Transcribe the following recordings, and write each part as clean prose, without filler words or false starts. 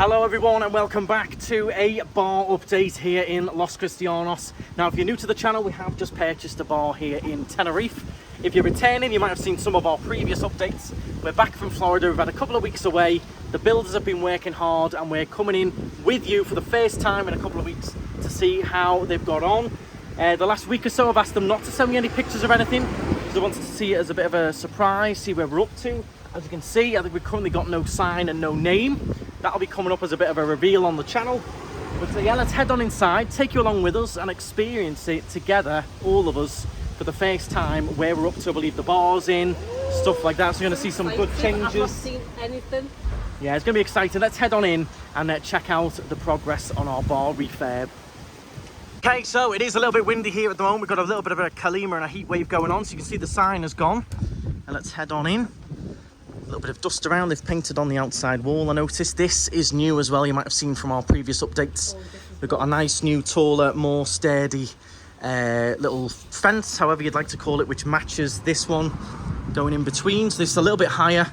Hello everyone and welcome back to a bar update here in Los Cristianos. Now if you're new to the channel, we have just purchased a bar here in Tenerife. If you're returning, you might have seen some of our previous updates. We're back from Florida, we've had a couple of weeks away. The builders have been working hard and we're coming in with you for the first time in a couple of weeks to see how they've got on. The last week or so I've asked them not to send me any pictures of anything because I wanted to see it as a bit of a surprise, see where we're up to. As you can see, I think we've currently got no sign and no name. That'll be coming up as a bit of a reveal on the channel. But yeah, let's head on inside, take you along with us and experience it together, all of us, for the first time, where we're up to. I believe the bar's in, stuff like that. So you're going to see some good changes. I've not seen anything. Yeah, it's going to be exciting. Let's head on in and check out the progress on our bar refurb. Okay, so it is a little bit windy here at the moment. We've got a little bit of a kalima and a heat wave going on. So you can see the sign has gone. And let's head on in. A little bit of dust around. They've painted on the outside wall. I noticed this is new as well. You might have seen from our previous updates. We've got a nice new, taller, more sturdy little fence, however you'd like to call it, which matches this one going in between. So this is a little bit higher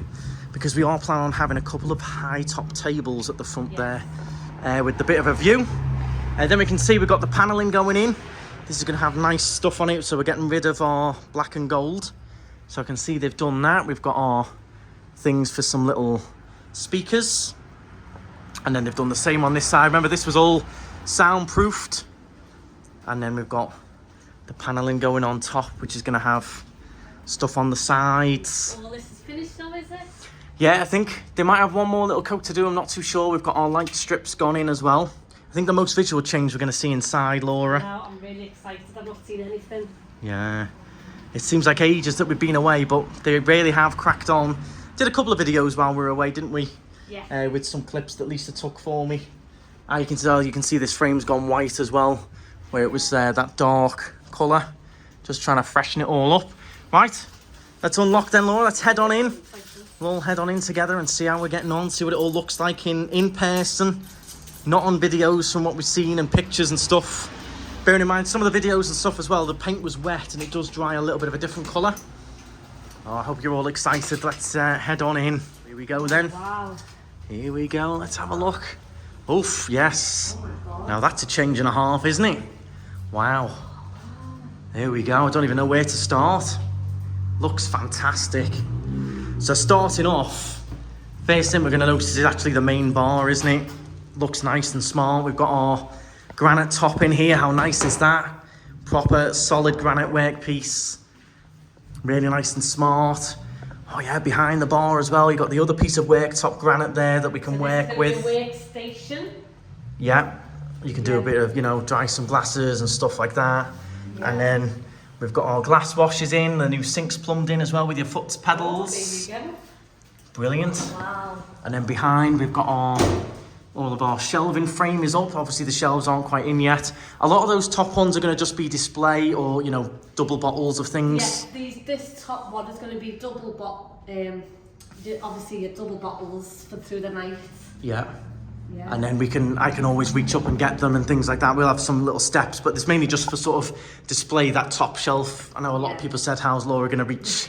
because we are planning on having a couple of high top tables at the front there with the bit of a view. Then we can see we've got the paneling going in. This is going to have nice stuff on it, so we're getting rid of our black and gold. So I can see they've done that. We've got our things for some little speakers, and then they've done the same on this side. Remember, this was all soundproofed, and then we've got the paneling going on top, which is going to have stuff on the sides. All this is finished now, is it? Yeah, I think they might have one more little coat to do. I'm not too sure. We've got our light strips gone in as well. I think the most visual change we're going to see inside, Laura. Wow, I'm really excited. I've not seen anything. Yeah, it seems like ages that we've been away, but they really have cracked on. Did a couple of videos while we were away, didn't we? Yeah. With some clips that Lisa took for me. You can tell, you can see this frame's gone white as well, where it was that dark colour. Just trying to freshen it all up. Right, let's unlock then, Laura. Let's head on in. We'll all head on in together and see how we're getting on, see what it all looks like in person. Not on videos from what we've seen and pictures and stuff. Bearing in mind, some of the videos and stuff as well, the paint was wet and it does dry a little bit of a different colour. Oh, I hope you're all excited. Let's head on in. Here we go then. Wow. Here we go. Let's have a look. Oof, yes. Oh, now that's a change and a half, isn't it? Wow. There we go. I don't even know where to start. Looks fantastic. So starting off, first thing we're going to notice is actually the main bar, isn't it? Looks nice and smart. We've got our granite top in here. How nice is that? Proper solid granite workpiece. Really nice and smart. Oh yeah, behind the bar as well, you got the other piece of worktop granite there that we can work with. Workstation. Yeah, you can do a bit of, you know, dry some glasses and stuff like that. Yeah. And then we've got our glass washes in, the new sinks plumbed in as well with your foot pedals. Oh, there we go. Brilliant. Wow. And then behind we've got all of our shelving frame is up. Obviously the shelves aren't quite in yet. A lot of those top ones are going to just be display or, you know, double bottles of things. Yes, this top one is going to be double obviously your double bottles for through the night. Yeah. Yeah. And then I can always reach up and get them and things like that. We'll have some little steps, but it's mainly just for sort of display that top shelf. I know a lot of people said, how's Laura going to reach?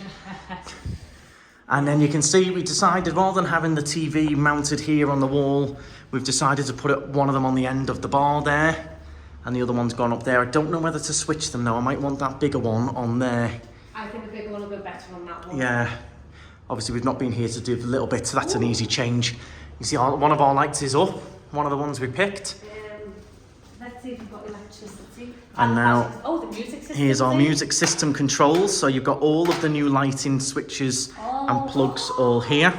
And then you can see we decided, rather than having the TV mounted here on the wall, we've decided to put one of them on the end of the bar there, and the other one's gone up there. I don't know whether to switch them though. I might want that bigger one on there. I think the bigger one will go better on that one. Yeah. Obviously we've not been here to do a little bit, so that's an easy change. You see one of our lights is up, one of the ones we picked. Let's see if we've got electricity. And now, oh, the music system. Here's our music system controls. So you've got all of the new lighting switches and plugs all here.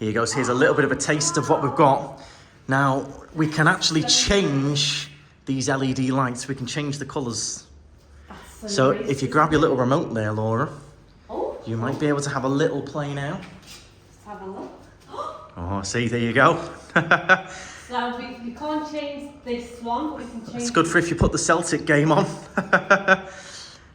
Here goes. Here's a little bit of a taste of what we've got. Now, we can actually change these LED lights. We can change the colours. So if you grab your little remote there, Laura, you might be able to have a little play now. Let's have a look. Oh, see, there you go. So we can't change this one, but we can change... It's good for if you put the Celtic game on.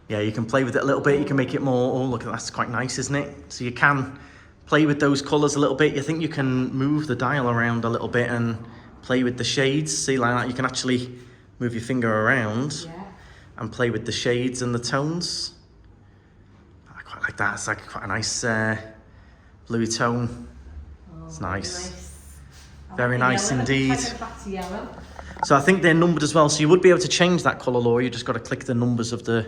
Yeah, you can play with it a little bit. You can make it more... Oh, look, that's quite nice, isn't it? So you can play with those colours a little bit. You think you can move the dial around a little bit and play with the shades. See, like that, you can actually move your finger around and play with the shades and the tones. I quite like that. It's like quite a nice bluey tone. It's nice. Very nice Yellow. indeed. Let's take it back to yellow. So I think they're numbered as well, so you would be able to change that colour, Laura. You just got to click the numbers of the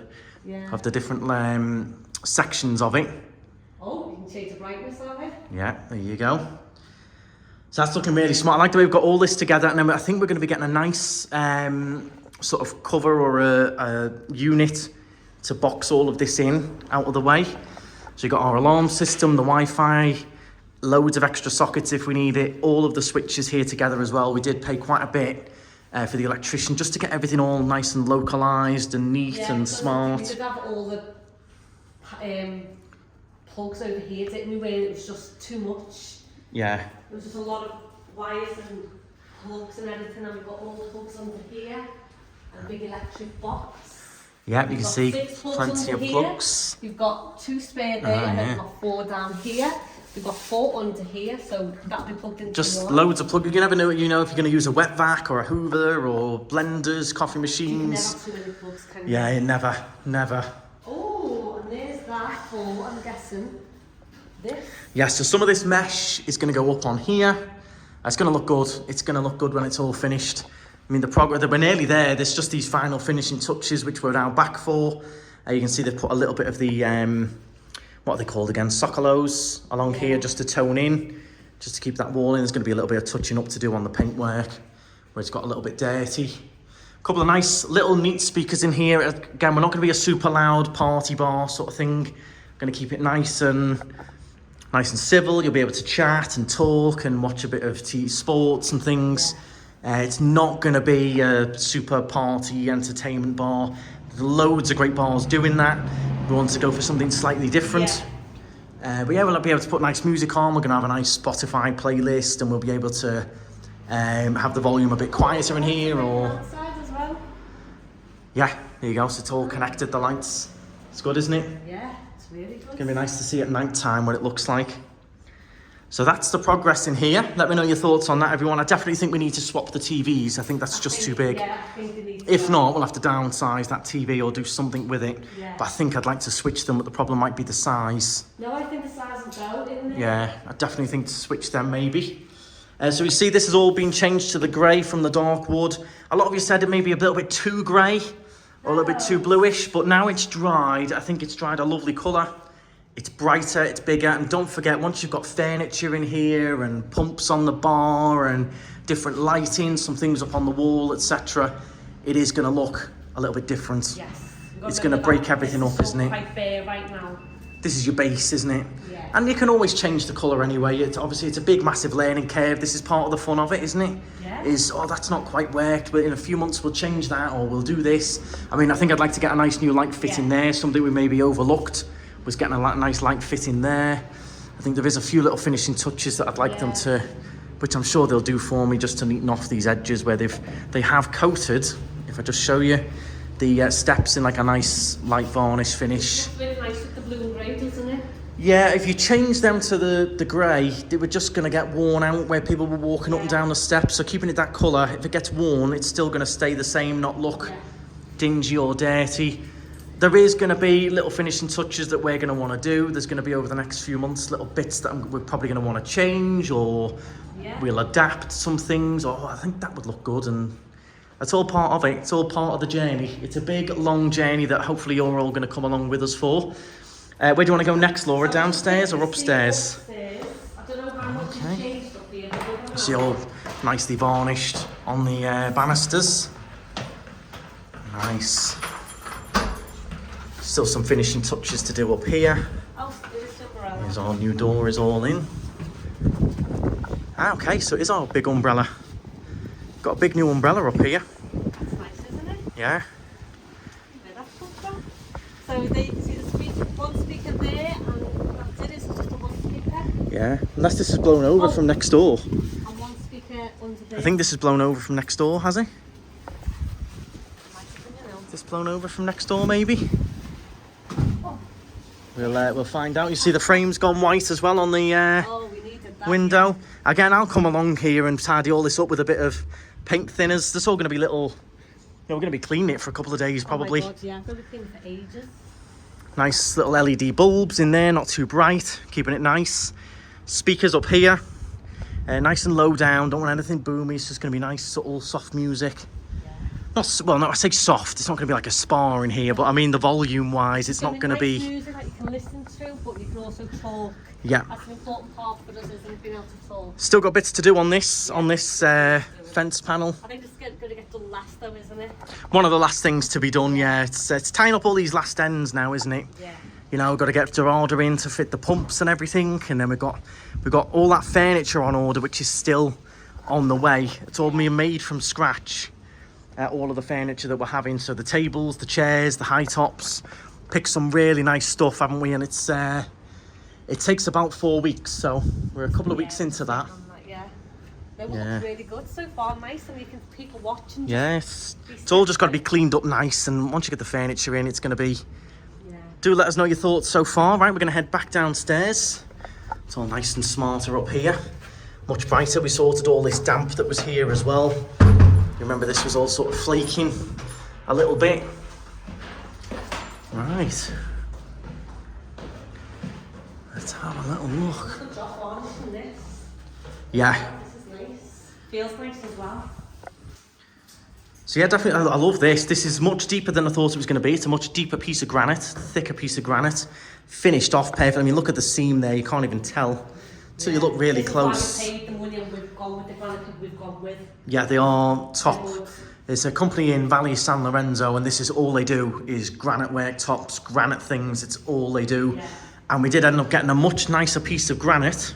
different sections of it. Oh, you can change the brightness of it. Yeah, there you go. So that's looking really smart. I like the way we've got all this together, and then I think we're going to be getting a nice sort of cover or a unit to box all of this in out of the way. So you've got our alarm system, the Wi-Fi, loads of extra sockets if we need it, all of the switches here together as well. We did pay quite a bit for the electrician just to get everything all nice and localised and neat and smart. We did have all the plugs over here, didn't we, where it was just too much. Yeah. There was just a lot of wires and plugs and everything, and we've got all the plugs under here, and a big electric box. Yeah, you can see plenty of plugs. You've got 2 spare there, and then we've got 4 down here. We've got 4 under here, so that'll be plugged into Just one. loads of plugs. You never know, if you're going to use a wet vac or a hoover or blenders, coffee machines. You can never have too many plugs, can you? Yeah, never. Oh, and there's that for, I'm guessing, this. Yeah, so some of this mesh is going to go up on here. It's going to look good. It's going to look good when it's all finished. I mean, the progress, we're nearly there. There's just these final finishing touches, which we're now back for. You can see they've put a little bit of the, what are they called again? Soccolos along here just to tone in, just to keep that wall in. There's going to be a little bit of touching up to do on the paintwork, where it's got a little bit dirty. A couple of nice little neat speakers in here. Again, we're not going to be a super loud party bar sort of thing. We're going to keep it nice and civil. You'll be able to chat and talk and watch a bit of sports and things. It's not going to be a super party entertainment bar. There's loads of great bars doing that. We want to go for something slightly different. But yeah, we'll be able to put nice music on. We're going to have a nice Spotify playlist, and we'll be able to have the volume a bit quieter in here. Or Outside as well. yeah, there you go. So it's all connected, the lights. It's good, isn't it? Yeah, it's really good. It's going to be nice to see at night time what it looks like. So that's the progress in here. Let me know your thoughts on that, everyone. I definitely think we need to swap the TVs. I think that's just too big. Yeah, I think they need If not, we'll have to downsize that TV or do something with it. Yeah. But I think I'd like to switch them, but the problem might be the size. No, I think the size will go, isn't it? Yeah, I definitely think to switch them maybe. So you see this has all been changed to the grey from the dark wood. A lot of you said it may be a little bit too grey or a little bit too bluish, but now it's dried. I think it's dried a lovely colour. It's brighter, it's bigger, and don't forget, once you've got furniture in here and pumps on the bar and different lighting, some things up on the wall, etc., it is going to look a little bit different. Yes. It's going to break everything up, isn't it? Quite bare right now. This is your base, isn't it? Yeah. And you can always change the colour anyway. Obviously, it's a big, massive learning curve. This is part of the fun of it, isn't it? Yeah. Oh, that's not quite worked, but in a few months we'll change that, or we'll do this. I mean, I think I'd like to get a nice new light fit in there, something we maybe overlooked. Was getting a nice light fit in there. I think there is a few little finishing touches that I'd like them to, which I'm sure they'll do for me, just to neaten off these edges where they have coated. If I just show you the steps in like a nice light varnish finish. It's really nice with the blue and grey, doesn't it? Yeah, if you change them to the grey, they were just going to get worn out where people were walking up and down the steps. So keeping it that colour, if it gets worn, it's still going to stay the same, not look dingy or dirty. There is going to be little finishing touches that we're going to want to do. There's going to be over the next few months little bits that we're probably going to want to change, or we'll adapt some things. Or I think that would look good, and that's all part of it. It's all part of the journey. It's a big, long journey that hopefully you're all going to come along with us for. Where do you want to go next, Laura? Downstairs or upstairs? Upstairs. I don't know how much has changed up here. You see all nicely varnished on the banisters. Nice. Still some finishing touches to do up here. Here's our new door is all in. Okay, so it is our big umbrella. Got a big new umbrella up here. That's nice, isn't it? Yeah. Where that's come from. So they see the speaker, one speaker there, and that's it. It's just a one speaker. Yeah, unless this is blown over from next door. And one speaker under there. I think this is blown over from next door, has it? Is this blown over from next door, maybe? We'll find out. You see the frame's gone white as well on the we needed that, window. Again, I'll come along here and tidy all this up with a bit of paint thinners. This all going to be little... we're going to be cleaning it for a couple of days probably. Oh my God, yeah, I'm going to be cleaning for ages. Nice little LED bulbs in there, not too bright, keeping it nice. Speakers up here. Nice and low down, don't want anything boomy. It's just going to be nice, subtle, soft music. Well, no, I say soft. It's not going to be like a spa in here, but I mean the volume-wise, it's not going to be. Music that you can listen to, but you can also talk. Yeah. That's an important part for us, isn't being able to talk. Still got bits to do on this fence panel. I think this is going to get done last, though, isn't it? One of the last things to be done. Yeah, it's tying up all these last ends now, isn't it? Yeah. You know, got to get Dorada in to fit the pumps and everything, and then we've got all that furniture on order, which is still on the way. It's all being made from scratch. All of the furniture that we're having, so the tables, the chairs, the high tops, picked some really nice stuff, haven't we? And it's it takes about 4 weeks, so we're a couple of weeks into that. They look really good so far, nice, and you can people watching. Yes, it's all just got to be cleaned up nice, and once you get the furniture in, it's going to be. Yeah. Do let us know your thoughts so far. Right, we're going to head back downstairs. It's all nice and smarter up here, much brighter. We sorted all this damp that was here as well. You remember this was all sort of flaking a little bit. Right. Let's have a little look. Good job on this. Yeah. This is nice. Feels nice as well. So yeah, definitely, I love this. This is much deeper than I thought it was going to be. It's a much deeper piece of granite, thicker piece of granite. Finished off perfect. I mean, look at the seam there. You can't even tell until you look really close. Yeah, they are top. There's a company in Valle San Lorenzo, and this is all they do is granite worktops, granite things. It's all they do. Yeah. And we did end up getting a much nicer piece of granite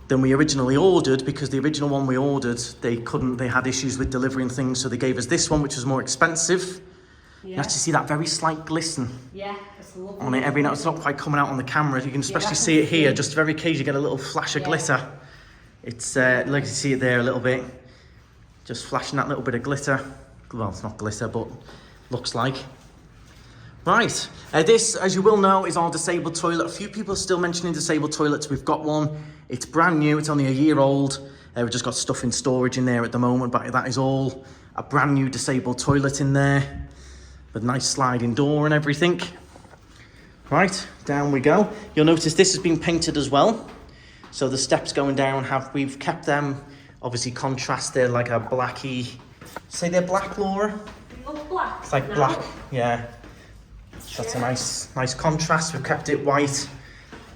than we originally ordered, because the original one we ordered, they had issues with delivering things, so they gave us this one, which was more expensive. Yeah. You actually see that very slight glisten on it every now. It's not quite coming out on the camera. You can especially see it here. Just very occasionally get a little flash of glitter. It's like you see it there a little bit, just flashing that little bit of glitter. Well, it's not glitter, but looks like. Right, this, as you will know, is our disabled toilet. A few people are still mentioning disabled toilets. We've got one. It's brand new. It's only a year old. We've just got stuff in storage in there at the moment, but that is all a brand new disabled toilet in there with a nice sliding door and everything. Right, down we go. You'll notice this has been painted as well. So the steps going down, we've kept them obviously contrast. They're like a blacky. Say they're black, Laura? They look black. It's like black, yeah. That's a nice contrast. We've kept it white,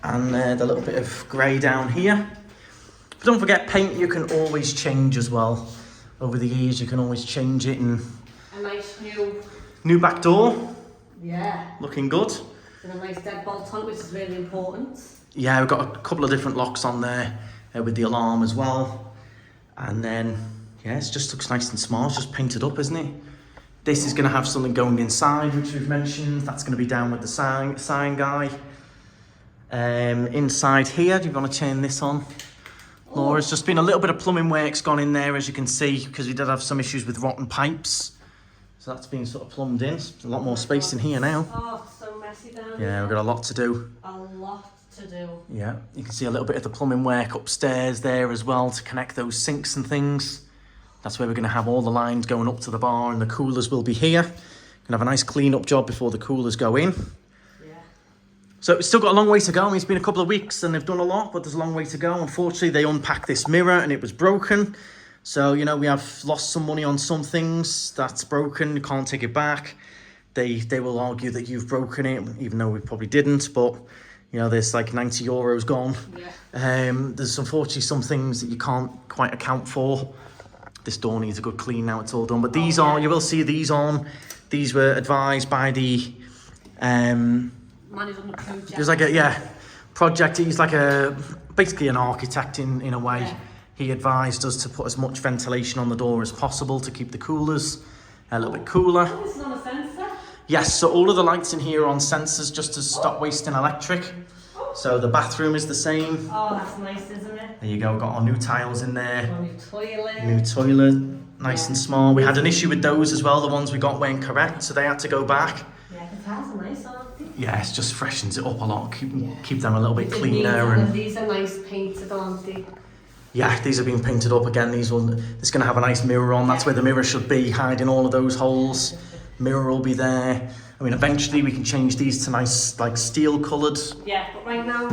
and the little bit of grey down here. But don't forget, paint you can always change as well. Over the years, you can always change it. And a nice new back door. Yeah. Looking good. And a nice deadbolt on, which is really important. Yeah, we've got a couple of different locks on there with the alarm as well. And then, yeah, it just looks nice and smart. It's just painted up, isn't it? This is going to have something going inside, which we've mentioned. That's going to be down with the sign guy. Inside here, do you want to turn this on? Laura's just been a little bit of plumbing work's gone in there, as you can see, because we did have some issues with rotten pipes. So that's been sort of plumbed in. There's a lot more space in here now. Oh, so messy down here. Yeah, we've got a lot to do. A lot to do. Yeah, you can see a little bit of the plumbing work upstairs there as well to connect those sinks and things. That's where we're going to have all the lines going up to the bar, and the coolers will be here. Going to have a nice clean up job before the coolers go in. Yeah. So it's still got a long way to go. I mean, it's been a couple of weeks and they've done a lot, but there's a long way to go. Unfortunately, they unpacked this mirror and it was broken. So, you know, we have lost some money on some things. That's broken, you can't take it back. They will argue that you've broken it, even though we probably didn't. But, you know, there's like 90 euros gone. Yeah. There's unfortunately some things that you can't quite account for. This door needs a good clean now, it's all done. But these you will see these on. These were advised by the... Man who's on the project. It was like project. He's like basically an architect in a way. Yeah. He advised us to put as much ventilation on the door as possible to keep the coolers a little bit cooler. Oh, this is on a sensor? Yes, so all of the lights in here are on sensors just to stop wasting electric. So the bathroom is the same. Oh, that's nice, isn't it? There you go, got our new tiles in there. Our new toilet. New toilet, nice and small. We had an issue with those as well. The ones we got weren't correct, so they had to go back. Yeah, the tiles are nice, aren't they? Yeah, it just freshens it up a lot. Keep them a little bit cleaner. And these are nice painted, aren't they? Yeah, these have been painted up again. It's going to have a nice mirror on. That's where the mirror should be, hiding all of those holes. Mirror will be there. I mean, eventually we can change these to nice, like steel coloured. Yeah, but right now...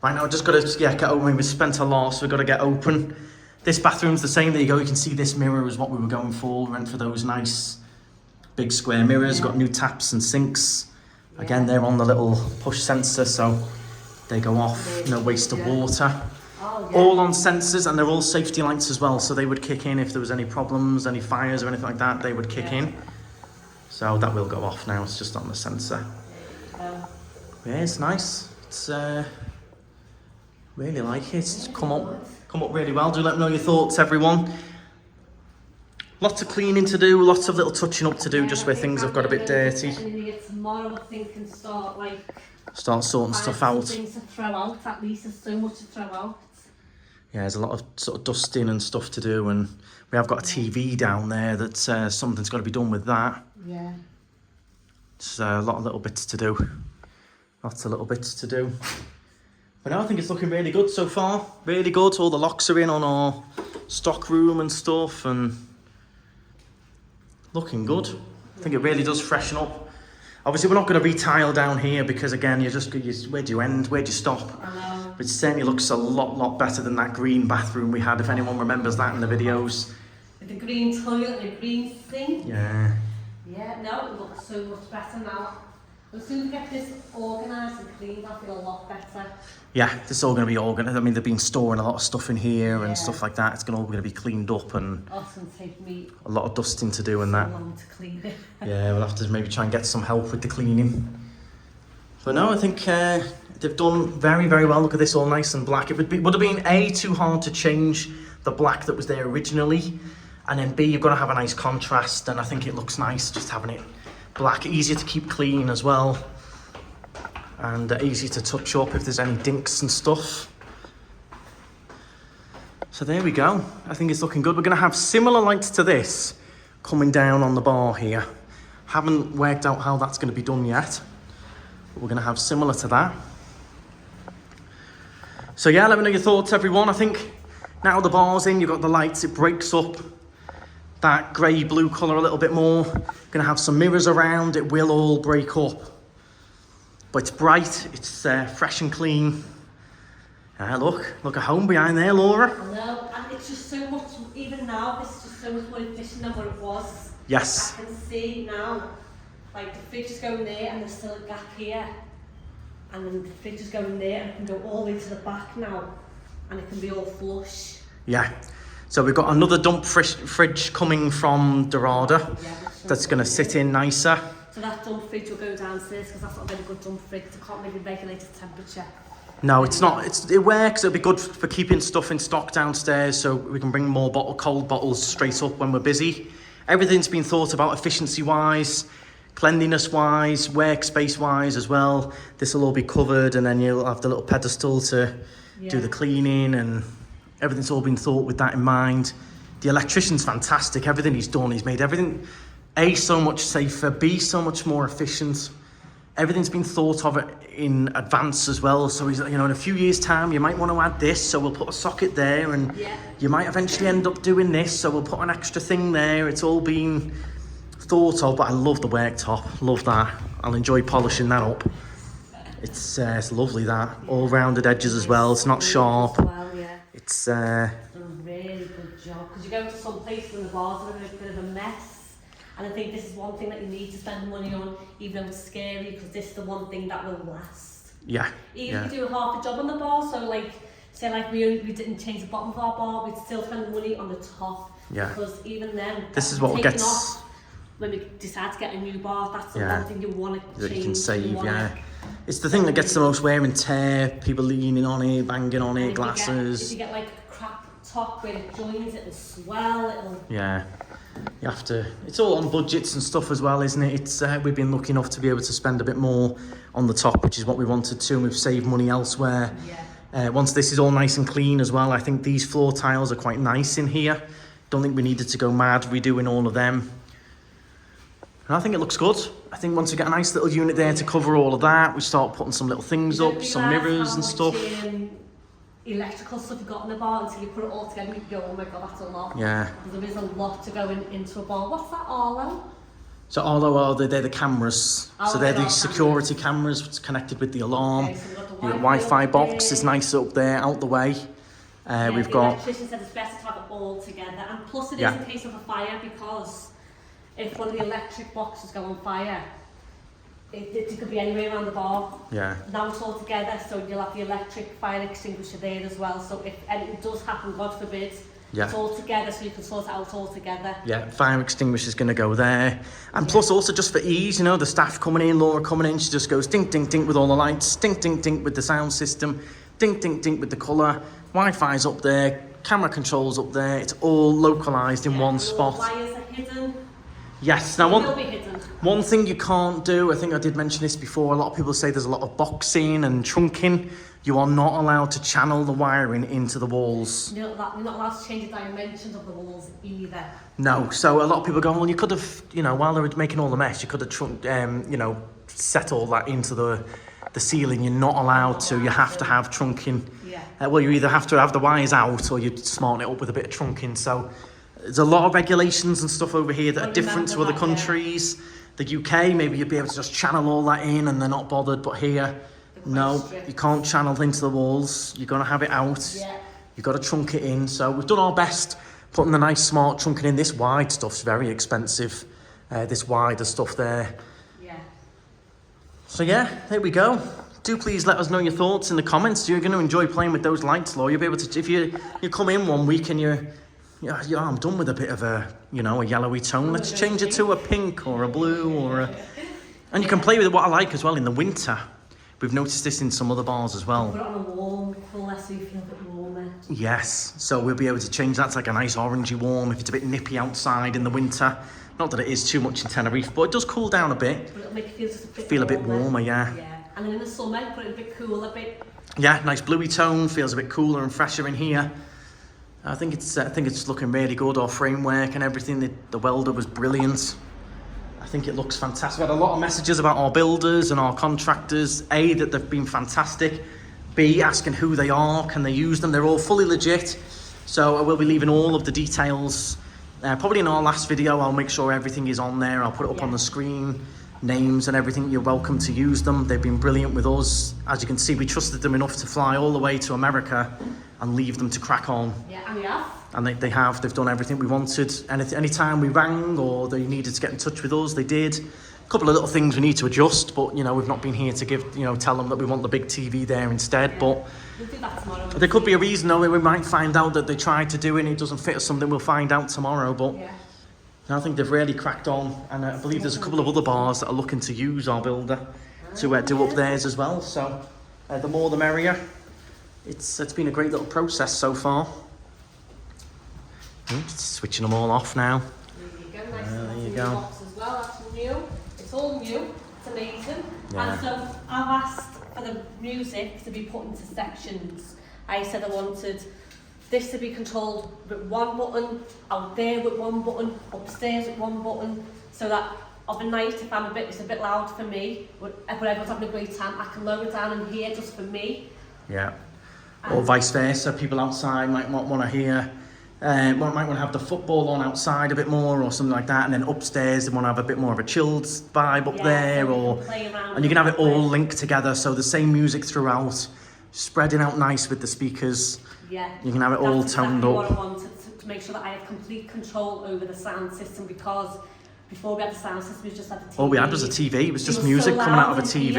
Right now, I've just got to get open. We've spent a lot, so we've got to get open. This bathroom's the same. There you go. You can see this mirror is what we were going for. We went for those nice big square mirrors. Got new taps and sinks. Again, they're on the little push sensor, so they go off. No waste of water. All on sensors, and they're all safety lights as well, so they would kick in if there was any problems, any fires or anything like that. They would kick in. So that will go off now. It's just on the sensor. Yeah, it's nice. It's really like it. It's come up really well. Do let me know your thoughts, everyone. Lots of cleaning to do, lots of little touching up to do, just where things have got a bit dirty. Tomorrow, I think, and start sorting stuff out. Things to throw out. At least there's so much to throw out. Yeah, there's a lot of sort of dusting and stuff to do, and we have got a TV down there that something's got to be done with that. Yeah. It's a lot of little bits to do. Lots of little bits to do. But now I think it's looking really good so far. Really good. All the locks are in on our stock room and stuff, and looking good. I think it really does freshen up. Obviously, we're not going to retile down here because, again, where do you end? Where do you stop? I know. But it certainly looks a lot better than that green bathroom we had, if anyone remembers that in the videos. With the green toilet and the green sink. Yeah. Yeah, no, it looks so much better now. As soon as we get this organised and cleaned, I feel a lot better. Yeah, this is all going to be organised. I mean, they've been storing a lot of stuff in here and stuff like that. It's all going to be cleaned up, and Oh, it's going to take me a lot of dusting to do and that. long to clean it. Yeah, we'll have to maybe try and get some help with the cleaning. But no, I think they've done very well. Look at this, all nice and black. It would have been too hard to change the black that was there originally, and then B, you've got to have a nice contrast, and I think it looks nice just having it black. Easier to keep clean as well, and easy to touch up if there's any dinks and stuff. So there we go. I think it's looking good. We're going to have similar lights to this coming down on the bar here. Haven't worked out how that's going to be done yet, but we're going to have similar to that. So yeah, let me know your thoughts, everyone. I think now the bar's in, you've got the lights, it breaks up that grey blue colour a little bit more. Gonna have some mirrors around, it will all break up. But it's bright, it's fresh and clean. Look at home behind there, Laura. I know, and it's just so much, even now, this is just so much more efficient than what it was. Yes. I can see now, like the fridge is going there and there's still a gap here. And then the fridge is going there and it can go all the way to the back now. And it can be all flush. Yeah. So we've got another dump fridge coming from Dorada that's going to sit in nicer. So that dump fridge will go downstairs because that's not a very good dump fridge. It can't really regulate its temperature. No, it's not. It works. It'll be good for keeping stuff in stock downstairs, so we can bring more cold bottles straight up when we're busy. Everything's been thought about efficiency-wise, cleanliness-wise, workspace-wise as well. This will all be covered, and then you'll have the little pedestal to do the cleaning, and everything's all been thought with that in mind. The electrician's fantastic. Everything he's done, he's made everything A, so much safer, B, so much more efficient. Everything's been thought of in advance as well. So he's, in a few years' time, you might want to add this, so we'll put a socket there, and you might eventually end up doing this, so we'll put an extra thing there. It's all been thought of, but I love the worktop. Love that. I'll enjoy polishing that up. It's lovely, that. All rounded edges as well. It's not sharp. It's done a really good job, because you go to some places and the bars are a bit of a mess, and I think this is one thing that you need to spend money on, even though it's scary, because this is the one thing that will last. Even if you do half a job on the bar, so say we didn't change the bottom of our bar, we'd still spend money on the top, because even then this is what gets off when we decide to get a new bar. That's the one thing you want to change. That you can save. It's the thing that gets the most wear and tear, people leaning on it, banging on it, glasses. If you get like a crap top where it joins, it'll swell, it'll... Yeah, you have to, it's all on budgets and stuff as well, isn't it? It's we've been lucky enough to be able to spend a bit more on the top, which is what we wanted to, and we've saved money elsewhere. Once this is all nice and clean as well, I think these floor tiles are quite nice in here. Don't think we needed to go mad redoing all of them. And I think it looks good. I think once we get a nice little unit there to cover all of that, we start putting some little things up, some mirrors and stuff. Electrical stuff you've got in the bar, until you put it all together and you go, oh my god, that's a lot. Yeah. There is a lot to go into a bar. What's that, Arlo? So they're the cameras. Oh, so they're the cameras. security cameras. It's connected with the alarm. Okay, so we've got the Your Wi-Fi box is nice up there, out the way. We've the got. electrician said it's best to have it all together, and plus it is Yeah. in case of a fire, because if one of the electric boxes go on fire, it could be anywhere around the bar. Yeah. Now it's all together, so you'll have the electric fire extinguisher there as well. So if anything does happen, God forbid, Yeah. it's all together, so you can sort it out all together. Yeah, fire extinguisher's going to go there. And plus also just for ease, you know, the staff coming in, Laura coming in, she just goes dink, dink, dink with all the lights, dink, dink, dink with the sound system, dink, dink, dink with the colour, Wi-Fi's up there, camera controls up there, it's all localised in one All spot. wires are hidden. Yes, now Will be hidden. one thing you can't do, I think I did mention this before, a lot of people say there's a lot of boxing and trunking. You are not allowed to channel the wiring into the walls. You're not allowed to change the dimensions of the walls either. No, so a lot of people go, well, you could have, you know, while they were making all the mess, you could have, you know, set all that into the ceiling. You're not allowed to. You have to have trunking. Yeah. Well, you either have to have the wires out or you smarten it up with a bit of trunking. So there's a lot of regulations and stuff over here that are different to other countries. The UK, maybe you'd be able to just channel all that in and they're not bothered. But here, no, you can't channel into the walls. You're going to have it out. Yeah. You've got to trunk it in. So we've done our best putting the nice smart trunking in. This wide stuff's very expensive. This wider stuff there. Yeah. So yeah, there we go. Do please let us know your thoughts in the comments. You're going to enjoy playing with those lights, Laura. You'll be able to, if you come in one week and I'm done with a bit of a, you know, a yellowy tone. Let's change it to a pink or a blue or a... And you can play with it, what I like as well, in the winter. We've noticed this in some other bars as well. Put it on a warm colour so you feel a bit warmer. Yes, so we'll be able to change that to like a nice orangey warm if it's a bit nippy outside in the winter. Not that it is too much in Tenerife, but it does cool down a bit. But it'll make you feel just a bit warmer, yeah. Yeah, and then in the summer, put it a bit cooler, Yeah, nice bluey tone, feels a bit cooler and fresher in here. I think it's looking really good. Our framework and everything, the welder was brilliant. I think it looks fantastic. We had a lot of messages about our builders and our contractors. A, that they've been fantastic. B, asking who they are, can they use them? They're all fully legit. So I will be leaving all of the details. Probably in our last video, I'll make sure everything is on there. I'll put it up on the screen, names and everything. You're welcome to use them. They've been brilliant with us. As you can see, we trusted them enough to fly all the way to America and leave them to crack on. Yeah, and we have. And they have. They've done everything we wanted. Any time we rang or they needed to get in touch with us, they did. A couple of little things we need to adjust, but you know, we've not been here to tell them that we want the big TV there instead. Yeah. But we'll do that tomorrow. There could be a reason though. We might find out that they tried to do it and it doesn't fit or something. We'll find out tomorrow. But yeah. I think they've really cracked on, and I believe there's a couple of other bars that are looking to use our builder to do up theirs as well. So the more the merrier. It's been a great little process so far. Just switching them all off now. There you go, nice. There you go. Box as well. That's new. It's all new. It's amazing. Yeah. And so I've asked for the music to be put into sections. I said I wanted this to be controlled with one button, out there with one button, upstairs with one button, so that of a night, if it's a bit loud for me, but everyone's having a great time, I can lower it down in here just for me. Yeah. Or vice versa, people outside might want to hear, might want to have the football on outside a bit more or something like that, and then upstairs they want to have a bit more of a chilled vibe up there, so and you can have it all linked together, so the same music throughout, spreading out nice with the speakers. Yeah. You can have it all toned up. What I wanted to make sure that I had complete control over the sound system, because before we had the sound system, we just had the TV. All we had was a TV, it was just music coming out of a TV.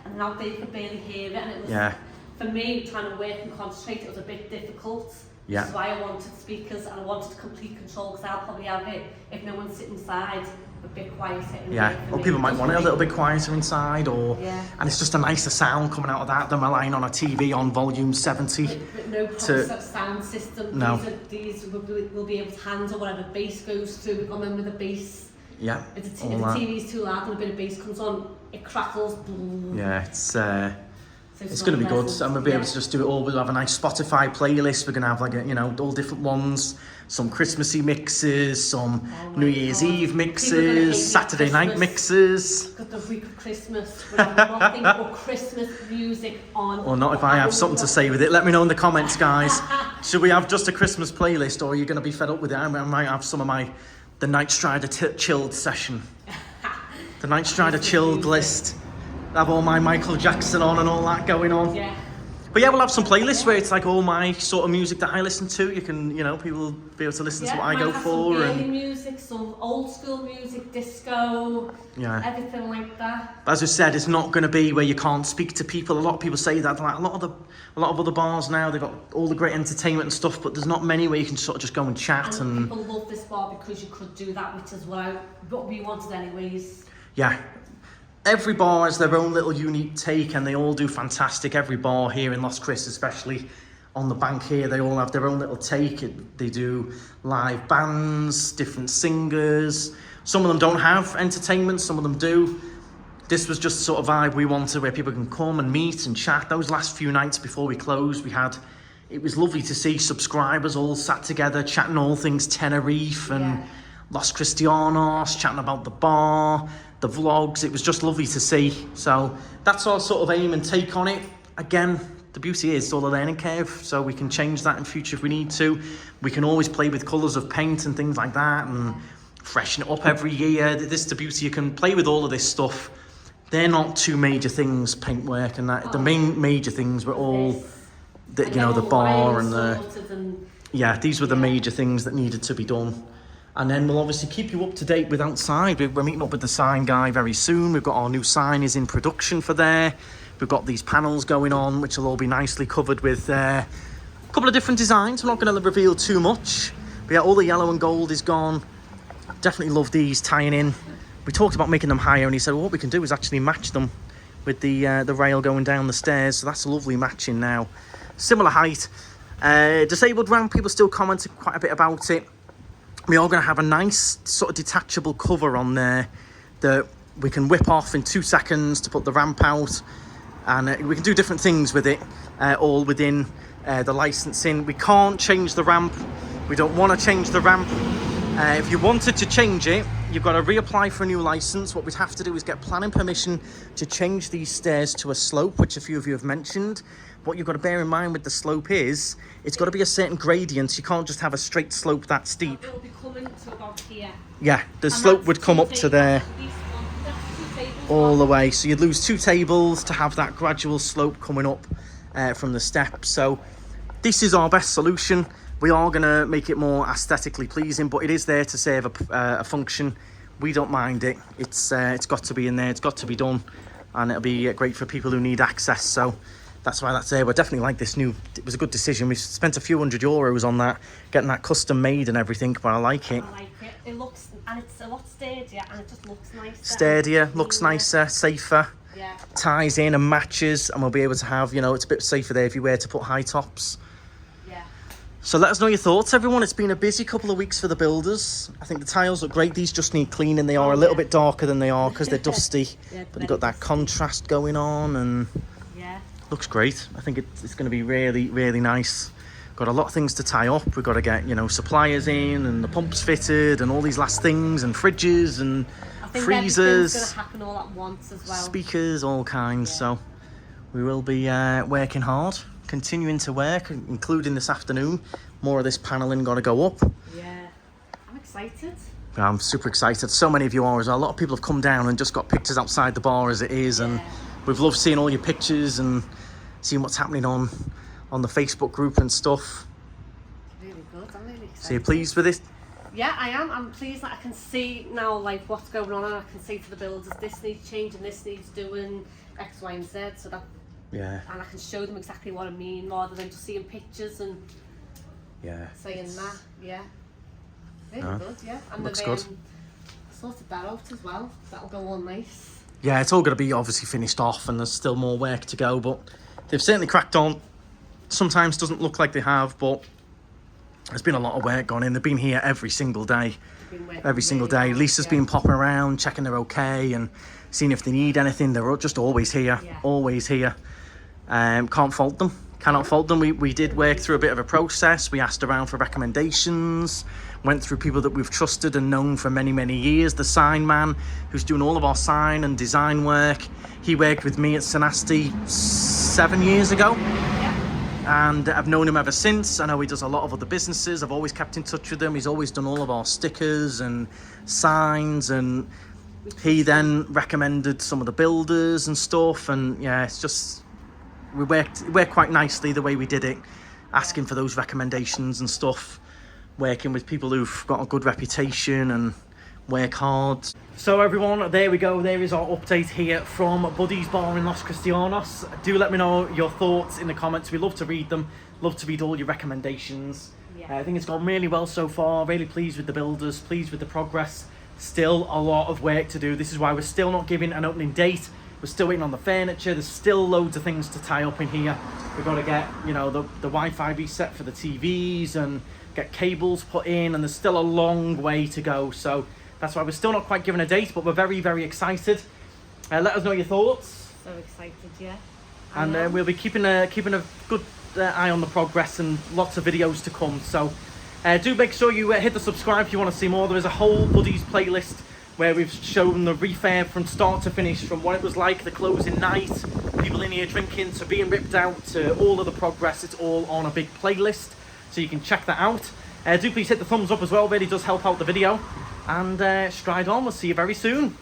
And out there you could barely hear it, and it was... Yeah. For me, trying to work and concentrate, it was a bit difficult. Yeah. That's why I wanted speakers and I wanted complete control, because I'll probably have it, if no one's sitting inside, a bit quieter. Yeah, or people might want it a little bit quieter inside, or and it's just a nicer sound coming out of that than relying on a TV on volume 70. But no proper sound system. No. These will be able to handle whatever bass goes through. We've got them with the bass. Yeah. If the TV's too loud and a bit of bass comes on, it crackles. Yeah, it's going to be good. I'm going to be able to just do it all. We'll have a nice Spotify playlist. We're going to have like all different ones. Some Christmassy mixes, some New Year's Eve mixes, Saturday night mixes. Got the week of Christmas. We have nothing but Christmas music on. Or not if I have something to say with it. Let me know in the comments, guys. Should we have just a Christmas playlist, or are you going to be fed up with it? I might have some of the KnightStrider chilled session. The KnightStrider chilled list. Have all my Michael Jackson on and all that going on. Yeah. But yeah, we'll have some playlists where it's like all my sort of music that I listen to. You can, you know, people will be able to listen to what I go for. Some and early music, some old school music, disco, everything like that. As I said, it's not going to be where you can't speak to people. A lot of people say that. Like a lot of other bars now, they've got all the great entertainment and stuff, but there's not many where you can sort of just go and chat. And people love this bar because you could do that, which is what we wanted anyways. Yeah. Every bar has their own little unique take and they all do fantastic. Every bar here in Los Cristianos, especially on the bank here, they all have their own little take. They do live bands, different singers. Some of them don't have entertainment, some of them do. This was just the sort of vibe we wanted where people can come and meet and chat. Those last few nights before we closed, it was lovely to see subscribers all sat together, chatting all things Tenerife and Los Cristianos, chatting about the bar, the vlogs. It was just lovely to see. So that's our sort of aim and take on it. Again, the beauty is it's all a learning curve, so we can change that in future if we need to. We can always play with colours of paint and things like that and freshen it up every year. This is the beauty, you can play with all of this stuff. They're not two major things, paintwork and that. The main major things were all, the bar and the... these were the major things that needed to be done. And then we'll obviously keep you up to date with outside. We're meeting up with the sign guy very soon. We've got our new sign is in production for there. We've got these panels going on, which will all be nicely covered with a couple of different designs. I'm not going to reveal too much. But yeah, all the yellow and gold is gone. Definitely love these tying in. We talked about making them higher, and he said, well, what we can do is actually match them with the rail going down the stairs. So that's a lovely matching now. Similar height. Disabled ramp, people still commented quite a bit about it. We are going to have a nice sort of detachable cover on there that we can whip off in 2 seconds to put the ramp out. And we can do different things with it, all within the licensing. We can't change the ramp. We don't want to change the ramp. If you wanted to change it, you've got to reapply for a new license. What we'd have to do is get planning permission to change these stairs to a slope, which a few of you have mentioned. What you've got to bear in mind with the slope is it's got to be a certain gradient. You can't just have a straight slope that steep. It'll be coming to about here. Yeah, the slope would come up to there all the way. So you'd lose 2 tables to have that gradual slope coming up from the steps. So this is our best solution. We are going to make it more aesthetically pleasing, but it is there to serve a function. We don't mind it. It's got to be in there. It's got to be done, and it'll be great for people who need access. So that's why that's there. We're definitely like this new. It was a good decision. We spent a few €100 on that, getting that custom made and everything. But I like it. I like it. It looks, and it's a lot sturdier, and it just looks nicer. Sturdier, looks nicer, safer. Yeah. Ties in and matches, and we'll be able to have, it's a bit safer there if you were to put high tops. So let us know your thoughts, everyone. It's been a busy couple of weeks for the builders. I think the tiles look great. These just need cleaning. They are a little bit darker than they are because they're dusty. But they've got that contrast going on and looks great. I think it's going to be really, really nice. Got a lot of things to tie up. We've got to get, suppliers in and the pumps fitted and all these last things and fridges and freezers. Going to happen all at once as well. Speakers, all kinds. So we will be working hard. Continuing to work, including this afternoon. More of this paneling got to go up. Yeah, I'm excited. I'm super excited. So many of you are as well. A lot of people have come down and just got pictures outside the bar as it is, and we've loved seeing all your pictures and seeing what's happening on the Facebook group and stuff. Really good. I'm really excited. So you're pleased with it? Yeah, I am. I'm pleased that I can see now what's going on, and I can say to the builders this needs changing, this needs doing X, Y, and Z. So that. Yeah. And I can show them exactly what I mean rather than just seeing pictures and saying that. Yeah. Really good, yeah. And looks they've good. Sorted that out as well. That'll go on nice. Yeah, it's all going to be obviously finished off and there's still more work to go, but they've certainly cracked on. Sometimes doesn't look like they have, but there's been a lot of work gone in. They've been here every single day. Every single day. Lisa's been popping around, checking they're okay and seeing if they need anything. They're just always here, always here. Can't fault them. Cannot fault them. We did work through a bit of a process. We asked around for recommendations, went through people that we've trusted and known for many, many years. The sign man, who's doing all of our sign and design work, he worked with me at Senasti 7 years ago. And I've known him ever since. I know he does a lot of other businesses. I've always kept in touch with him. He's always done all of our stickers and signs, and he then recommended some of the builders and stuff, and yeah, it's just it worked quite nicely the way we did it, asking for those recommendations and stuff, working with people who've got a good reputation and work hard. So everyone, there we go, there is our update here from Buddy's Bar in Los Cristianos. Do let me know your thoughts in the comments. We love to read them, love to read all your recommendations. I think it's gone really well so far, really pleased with the builders, pleased with the progress. Still a lot of work to do. This is why we're still not giving an opening date. We're still waiting on the furniture. There's still loads of things to tie up in here. We've got to get, you know, the Wi-Fi reset for the TVs and get cables put in, and there's still a long way to go. So that's why we're still not quite giving a date, but we're very, very excited. Let us know your thoughts. So excited, yeah. And we'll be keeping a good eye on the progress, and lots of videos to come. So do make sure you hit the subscribe if you want to see more. There is a whole Buddy's playlist where we've shown the refurb from start to finish, from what it was like the closing night, people in here drinking, to being ripped out, to all of the progress. It's all on a big playlist, so you can check that out. Do please hit the thumbs up as well, really does help out the video. And stride on, we'll see you very soon.